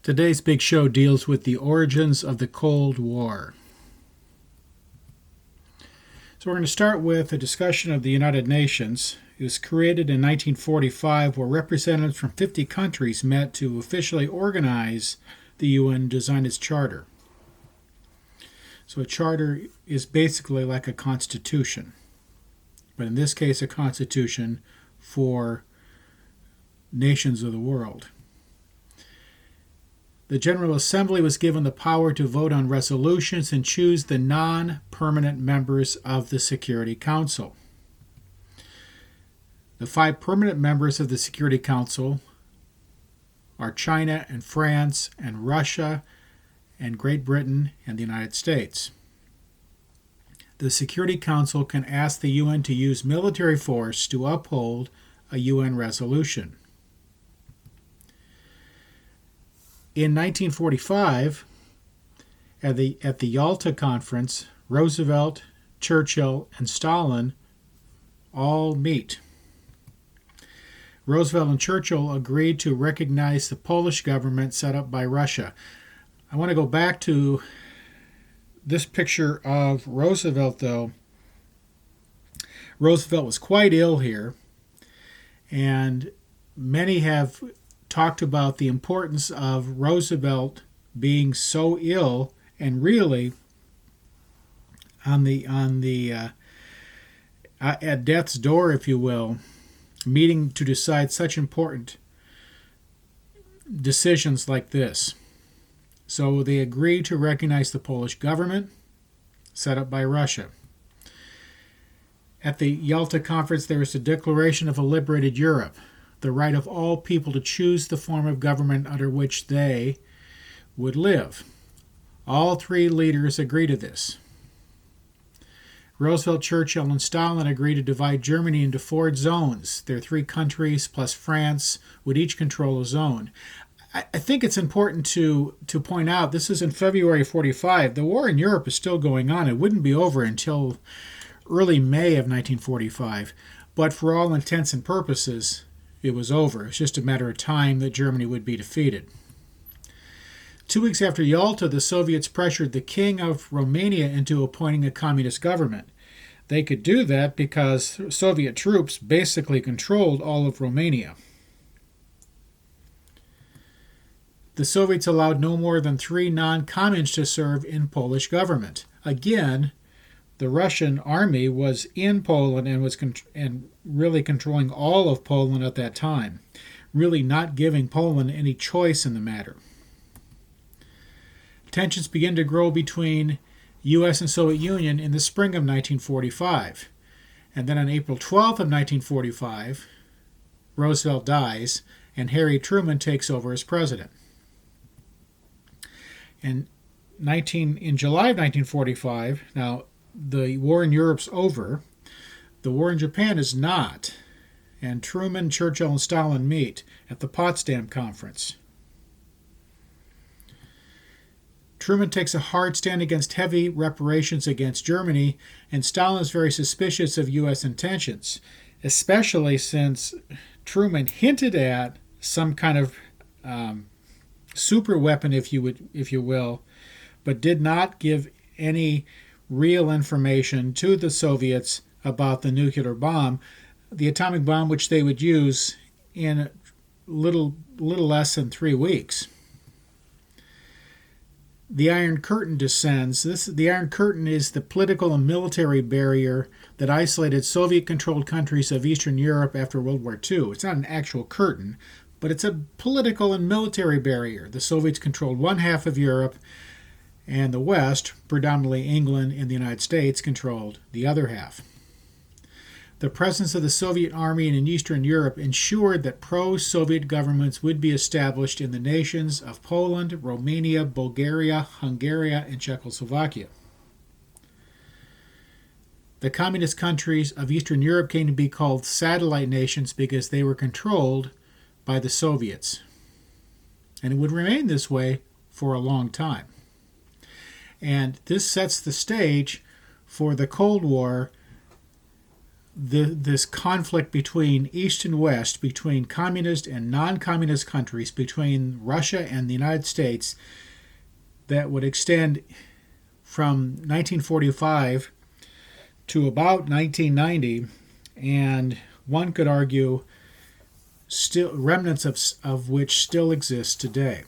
Today's big show deals with the origins of the Cold War. So we're going to start with a discussion of the United Nations. It was created in 1945, where representatives from 50 countries met to officially organize the UN and design its charter. So a charter is basically like a constitution, but in this case a constitution for nations of the world. The General Assembly was given the power to vote on resolutions and choose the non-permanent members of the Security Council. The 5 permanent members of the Security Council are China and France and Russia and Great Britain and the United States. The Security Council can ask the UN to use military force to uphold a UN resolution. In 1945, at the Yalta Conference, Roosevelt, Churchill, and Stalin all meet. Roosevelt and Churchill agreed to recognize the Polish government set up by Russia. I want to go back to this picture of Roosevelt, though. Roosevelt was quite ill here, and many have talked about the importance of Roosevelt being so ill and really at death's door, if you will, meeting to decide such important decisions like this. So they agreed to recognize the Polish government set up by Russia. At the Yalta Conference, there was a declaration of a liberated Europe, the right of all people to choose the form of government under which they would live. All 3 leaders agreed to this. Roosevelt, Churchill, and Stalin agreed to divide Germany into 4 zones. Their 3 countries plus France would each control a zone. I think it's important to point out this is in February 45. The war in Europe is still going on. It wouldn't be over until early May of 1945. But for all intents and purposes, it was over. It's just a matter of time that Germany would be defeated. 2 weeks after Yalta, the Soviets pressured the king of Romania into appointing a communist government. They could do that because Soviet troops basically controlled all of Romania. The Soviets allowed no more than 3 non-communists to serve in Polish government. Again, the Russian army was in Poland and was really controlling all of Poland at that time, really not giving Poland any choice in the matter. Tensions began to grow between U.S. and Soviet Union in the spring of 1945. And then on April 12th of 1945, Roosevelt dies and Harry Truman takes over as president. In July of 1945, now the war in Europe's over. The war in Japan is not. And Truman, Churchill, and Stalin meet at the Potsdam Conference. Truman takes a hard stand against heavy reparations against Germany, and Stalin is very suspicious of U.S. intentions, especially since Truman hinted at some kind of super weapon, if you will, but did not give any real information to the Soviets about the nuclear bomb, the atomic bomb which they would use in little less than 3 weeks. The Iron Curtain descends. The Iron Curtain is the political and military barrier that isolated Soviet-controlled countries of Eastern Europe after World War II. It's not an actual curtain, but it's a political and military barrier. The Soviets controlled one half of Europe, and the West, predominantly England and the United States, controlled the other half. The presence of the Soviet army in Eastern Europe ensured that pro-Soviet governments would be established in the nations of Poland, Romania, Bulgaria, Hungary, and Czechoslovakia. The communist countries of Eastern Europe came to be called satellite nations because they were controlled by the Soviets. And it would remain this way for a long time. And this sets the stage for the Cold War this conflict between East and West, between communist and non-communist countries, between Russia and the United States, that would extend from 1945 to about 1990, and one could argue still remnants of which still exist today.